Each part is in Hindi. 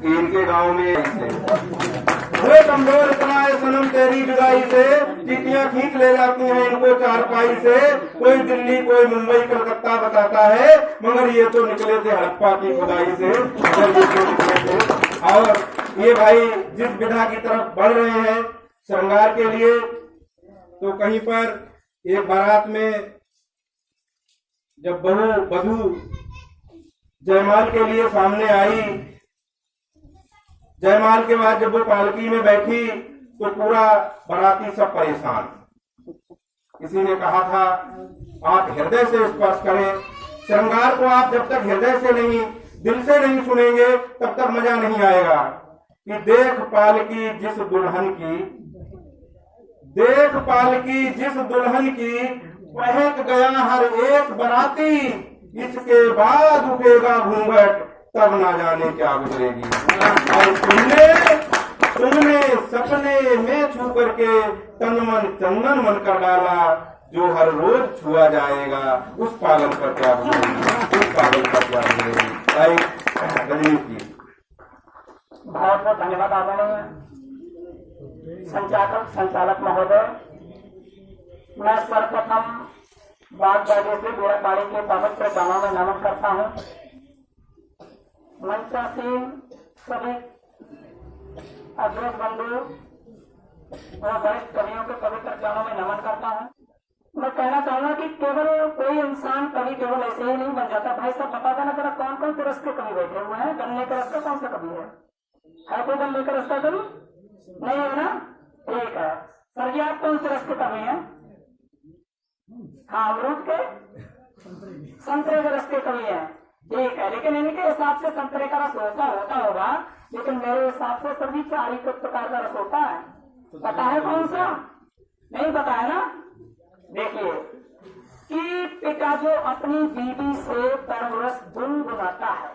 कि इनके गांव में हुए कमजोर इतना है सनम तेरी जुदाई से, चीटियां खींच ले जाती हैं इनको चारपाई से। कोई दिल्ली कोई मुंबई कलकत्ता बताता है, मगर ये तो निकले थे हड़प्पा की खुदाई से। मगर ये तो निकले थे। और ये भाई जिस विधा की तरफ बढ़ रहे हैं श्रृंगार के लिए, तो कहीं पर एक बारात में जब बधू जयमाल के लिए सामने आई, जयमाल के बाद जब वो पालकी में बैठी तो पूरा बाराती सब परेशान। किसी ने कहा था आप हृदय से स्पर्श करें, श्रृंगार को आप जब तक हृदय से नहीं दिल से नहीं सुनेंगे तब तक मजा नहीं आएगा। कि देख पालकी जिस दुल्हन की, देख पालकी जिस दुल्हन की, बहक गया हर एक बराती, इसके बाद उठेगा घूंघट तब ना जाने क्या गुजरेगी। और तुमने सपने में छू करके तन मन चंदन मन कर डाला, जो हर रोज छुआ जाएगा उस पागल पर क्या गुजरेगी, उस पागल पर क्या गुजरेगी। गजनीश जी बहुत बहुत धन्यवाद आदरणीय संचालक महोदय। मैं सर्वप्रथम बागबाड़ी से बीराबाड़ी के पवित्र गांवों में नमन करता हूँ। मंचासीन सभी अग्रज बंधु और वरिष्ठ कवियों के पवित्र चरणों में नमन करता हूँ। मैं कहना चाहूंगा कि केवल कोई इंसान कवि केवल ऐसे ही नहीं बन जाता। भाई सब बता देना जरा कौन कौन से रस के कवि बैठे हुए हैं। गन्ने का रस का कौन सा कवि है कोई गन्ने का रस का कवि नहीं है ना? ठीक है सर जी, आप कौन से रस के कवि हैं? हाँ, अमरूद के संतरे के रस के कवि हैं। ठीक है, लेकिन इनके हिसाब से संतरे का रस होता होगा, लेकिन मेरे हिसाब से सभी 4 प्रकार का रस होता है। पता है कौन सा? नहीं पता है ना? देखिए कि पिता जो अपनी बीवी से तरवरस गुनगुनाता है,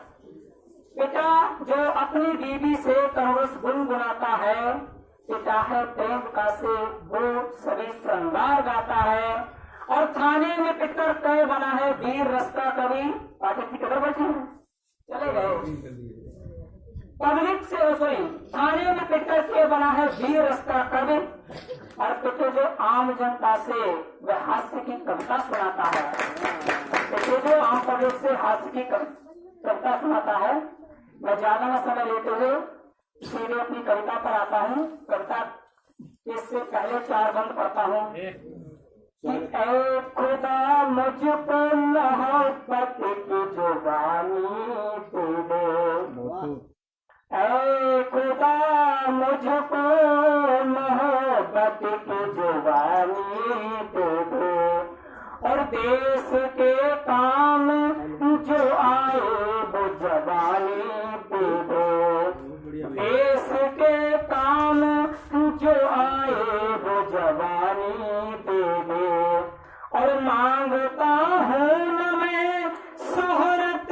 पिता जो अपनी बीवी से तरवरस गुनगुनाता है, पिता है प्रेम का से वो सभी श्रृंगार गाता है। और थाने में पितर कह बना है वीर रस का कवि। पाठक की कदर बैठे हैं, चले गए पब्लिक से सॉरी, थाने में पितर कह बना है वीर रस का कवि। और पिता जो आम जनता से वह हास्य की कविता सुनाता है, पिता जो आम पब्लिक से हास्य की कविता सुनाता है। मैं ज्यादा न समय लेते हुए सीधे अपनी कविता पर आता हूँ। कविता इससे पहले 4 बंद पढ़ता हूँ। ऐ खुदा मुझको मोहब्बत की जुबानी दे दे, ऐ खुदा मुझको मोहब्बत की जुबानी दे दे। और देश के काम जो आए वो जवानी दे दो, देश के काम जो आए वो जवानी दे दो। और मांगता हूँ न मैं शोहरत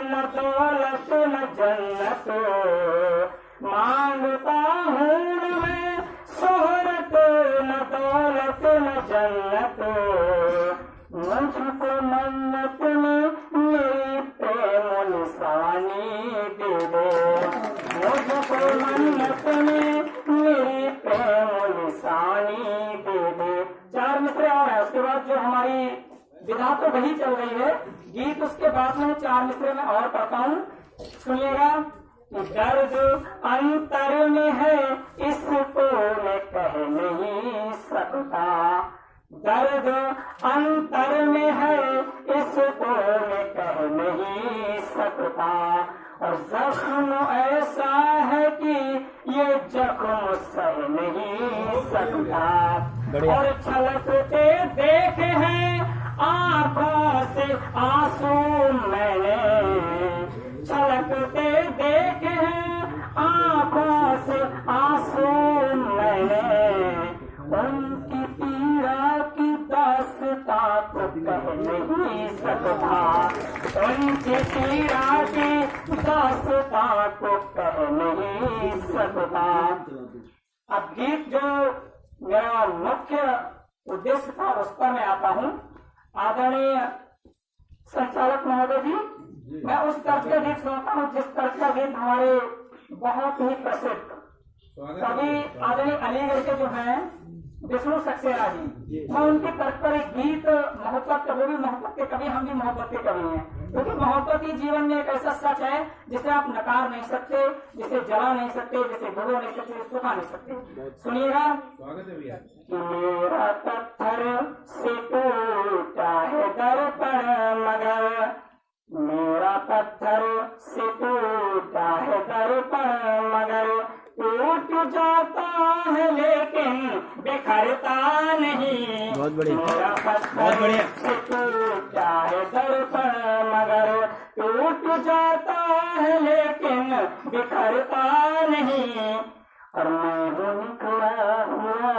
न दौलत न जन्नत, मांगता हूँ न मैं शोहरत न दौलत न जन्नत। मुझको मन्नत में मेरी प्रेम निशानी दे दो, मुझको मन्नत में मेरी प्रेम निशानी दे दो। 4 मिसरे और है, उसके बाद जो हमारी विधा तो वही चल रही है, गीत उसके बाद में 4 मिसरे में और पढ़ता हूँ, सुनिएगा। दर्द अंतर में है इसको मैं कह नहीं सकता, दर्द अंतर में है इसको मैं कह नहीं सकता। और जख्म ऐसा है कि ये जख्म सह नहीं सकता। और छलकते देखे हैं आंखों से आंसू मैंने, छलकते देखे हैं आंखों से आंसू मैंने। उनकी पीड़ा की दास्तां को कह नहीं सकता, उनकी पीड़ा की दास्तां को कह नहीं सकता। अब गीत जो मेरा मुख्य उद्देश्य था उस पर मैं आता हूँ। आदरणीय संचालक महोदय जी, मैं उस तर्ज का गीत सुनता हूँ जिस तर्ज का गीत हमारे बहुत ही प्रसिद्ध कवि आदरणीय अलीगढ़ के जो हैं विष्णु सक्सेना जी, मैं उनके तर्क पर एक गीत मोहब्बत, वो भी मोहब्बत के कवि, हम भी मोहब्बत के कवि हैं, क्योंकि मोहब्बत ही जीवन में एक ऐसा सच है जिसे आप नकार नहीं सकते, जिसे जला नहीं सकते, जिसे भिगो नहीं सकते, सुखा नहीं सकते। सुनिएगा। मेरा पत्थर से टूटा है दर्पण मगर, मेरा पत्थर से टूटा है दर्पण मगर, टूट जाता है लेकिन बिखरता नहीं। बहुत बढ़िया, मेरा पत्थर से टूटा है दर्पण मगर, टूट जाता है लेकिन बिखरता नहीं। और मैं हूँ निखरा हुआ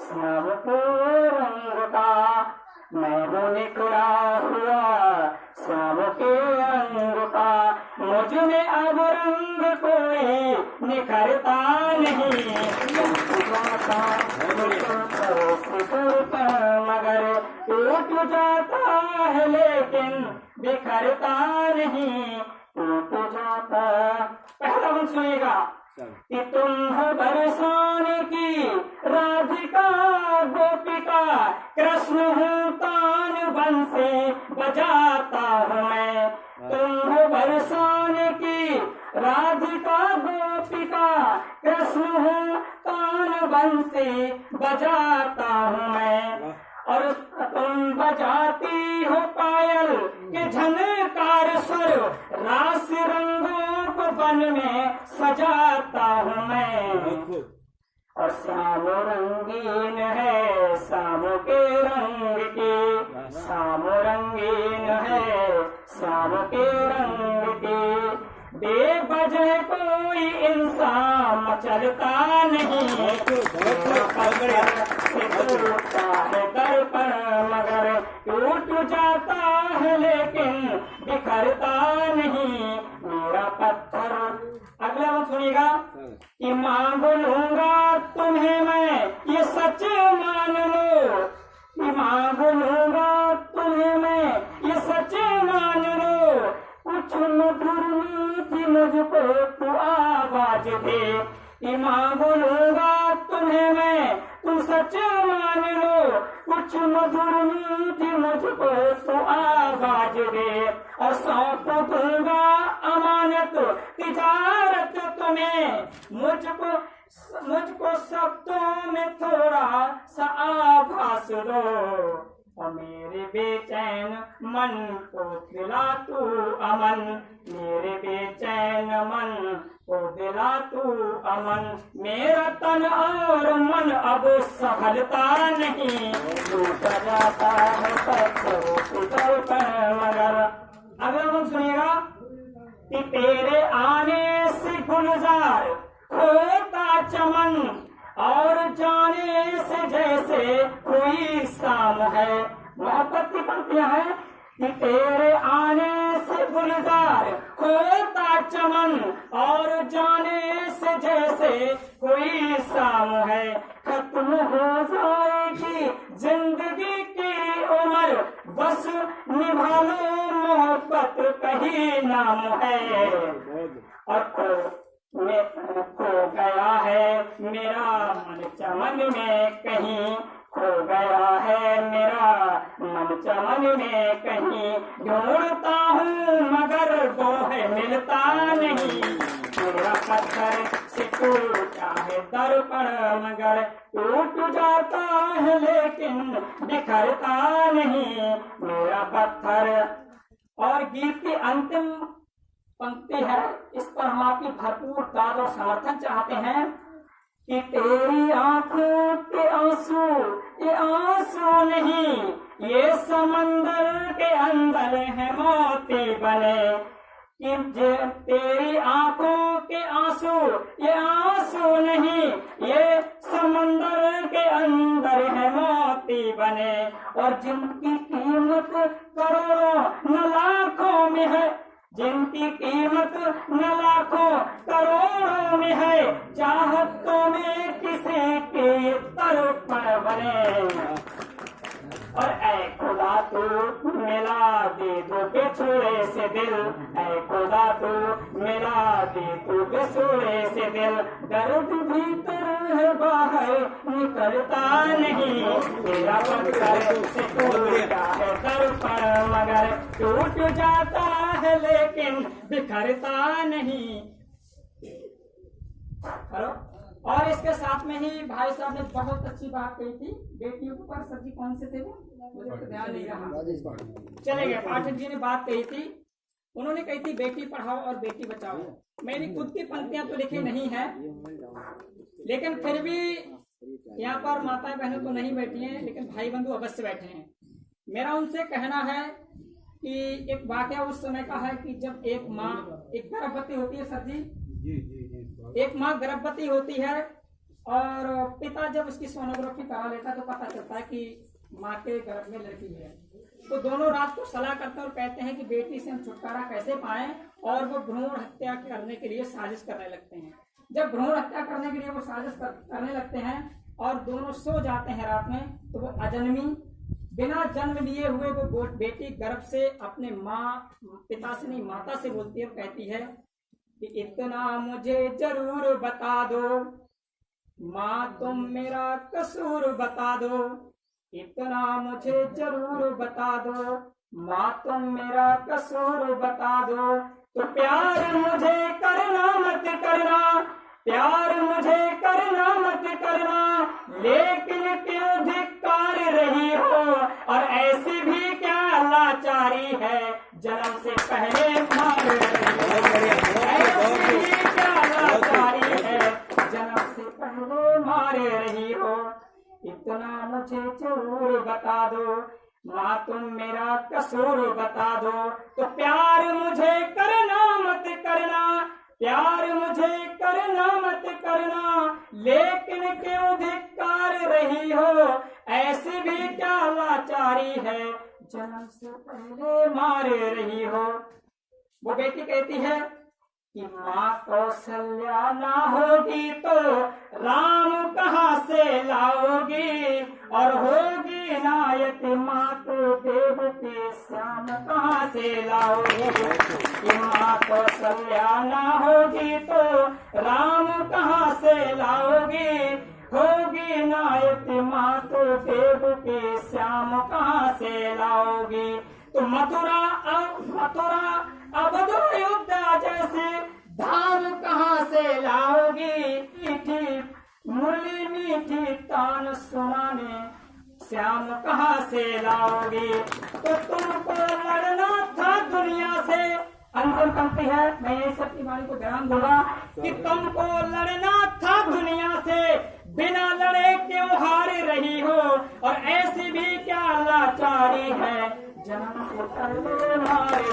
श्याम के रंग का, मैं हूँ निखरा हुआ श्याम के रंग का, मुझ में अब रंग कोई निखरता नहीं। मगर टूट जाता है लेकिन बिखरता नहीं, टूट जाता। पहला हम सुनेगा कि तुम हो बरसाने की राधिका गोपिका, कृष्ण हूँ तान बंसी बजाता हूँ मैं। तुम हो बरसाने की राधिका गोपिका, कृष्ण हूँ तान बंसी बजाता हूँ मैं। और तुम बजाती हो पायल के झनकार स्वर, रास रंगों को बन में सजाता हूँ मैं। और श्याम रंगीन है शाम के रंग की, श्याम रंगीन है श्याम के रंग की, बेवजह कोई इंसान चलता नहीं। टूटता है दर्पण मगर, टूट जाता है लेकिन बिखरता नहीं। मेरा पत्थर। अगला वक्त सुनिएगा कि मांग लूंगा तुम्हें मैं ये सच मान लो, कि मांग लूंगा तुम्हें मैं ये सच मान लो, कुछ मधुर मीठी मुझको तू आवाज दे। कि मांग लूंगा तुम्हें मैं तुम सच मान लो, कुछ मधुर मीठी मुझको तू आवाज दे। और सौंप दूंगा अमानत तिजारत तुम्हें, मुझको शब्दों में थोड़ा सा आभास दो। और मेरे बेचैन मन को दिला तू अमन, मेरे बेचैन मन को दिला तू अमन। मेरा तन और मन अब संभलता नहीं, टूट जाता है पत्थरों पर मगर। अगर हम सुनिएगा कि तेरे आने से गुलजार होता चमन, और जाने से जैसे कोई शाम है। मोहब्बत की पंक्तियां हैं कि तेरे आने से गुलजार होता चमन, और जाने से जैसे कोई शाम है। खत्म हो जाएगी जिंदगी की उम्र, बस निभा लो मोहब्बत कहीं नाम है। और खो गया है मेरा मन चमन में कहीं, खो गया है मेरा मन चमन में कहीं, ढूंढता हूँ मगर वो है मिलता नहीं। मेरा पत्थर से टूटा है दर्पण मगर, टूट जाता है लेकिन बिखरता नहीं। मेरा पत्थर। और गीत की अंतिम पंक्ति है, इस पर हम आपकी भरपूर दाद और समर्थन चाहते हैं कि तेरी आंखों के आंसू ये आंसू नहीं, ये समंदर के अंदर है मोती बने। कि तेरी आंखों के आंसू ये आंसू नहीं, ये समंदर के अंदर है मोती बने। और जिनकी कीमत करोड़ों न लाखों में है, जिनकी कीमत न लाखों करोड़ों में है, चाहतों में किसी की तरफ बने। और ऐ खुदा तू मिला दे दो बिछुड़े से दिल, ऐ खुदा तू मिला दे दो बिछुड़े से दिल, दर्द भीतर है बाहर निकलता नहीं, तेरा पत्थर से टूटा है दर पर मगर टूट जाता है लेकिन बिखरता नहीं। हेलो। और इसके साथ में ही भाई साहब ने बहुत अच्छी बात कही थी बेटियों के ऊपर। सर जी कौन से थे वो, मुझे तो ध्यान नहीं रहा, चले गए। पाठक जी ने बात कही थी, उन्होंने कही थी बेटी पढ़ाओ और बेटी बचाओ। मेरी खुद की पंक्तियां तो लिखी नहीं है, लेकिन फिर भी यहाँ पर माताएं बहनें तो नहीं बैठी हैं, लेकिन भाई बंधु अवश्य बैठे हैं। मेरा उनसे कहना है कि एक वाकया उस समय का है कि जब एक माँ एक गर्भवती होती है, सर जी एक माँ गर्भवती होती है और पिता जब उसकी सोनोग्राफी करा लेता है तो पता चलता है कि माँ के गर्भ में लड़की है। तो दोनों रात को सलाह करते हैं और कहते हैं कि बेटी से हम छुटकारा कैसे पाएं, और वो भ्रूण हत्या करने के लिए साजिश करने लगते हैं। जब भ्रूण हत्या करने के लिए वो साजिश करने लगते हैं और दोनों सो जाते हैं रात में, तो वो अजन्मी बिना जन्म लिए हुए वो बेटी गर्भ से अपने पिता से नहीं माता से बोलती है और कहती है कि इतना मुझे जरूर बता दो माँ, तुम मेरा कसूर बता दो, इतना मुझे जरूर बता दो माँ, तुम मेरा कसूर बता दो। तो प्यार मुझे करना मत करना, प्यार मुझे करना मत करना, लेकिन क्यों धिक्कार रही हो, और ऐसी भी क्या लाचारी है जन्म से पहले मार रही हो, ऐसी भी क्या लाचारी है जन्म से पहले मारे रही हो। इतना मुझे जरूर बता दो माँ, तुम मेरा कसूर बता दो। तो प्यार मुझे करना मत करना, प्यार मुझे करना मत करना, लेकिन क्यों धिक्कार रही हो, ऐसी भी क्या लाचारी है जन्म से पहले मारे रही हो। वो बेटी कहती है कि माँ कौशल्या ना होगी तो राम कहाँ से लाओगी, और होगी नायक माँ तो देव के श्याम कहाँ से लाओगी। कि माँ कौशल्या ना होगी तो राम कहाँ से लाओगी, होगी नायक माँ तो देव के श्याम कहाँ से लाओगी। तो मथुरा अवध अयोध्या जैसे धाम कहाँ से लाओगी, मीठी मुरली मीठी तान सुनाने श्याम कहाँ से लाओगी। तो तुमको लड़ना था दुनिया से, अंतिम पंक्ति है, मैं यही सबकी वाणी को ध्यान दूंगा कि तुमको लड़ना था दुनिया से, बिना लड़े क्यों हार रही हो, और ऐसी भी क्या लाचारी है जन्म से पहले मारे।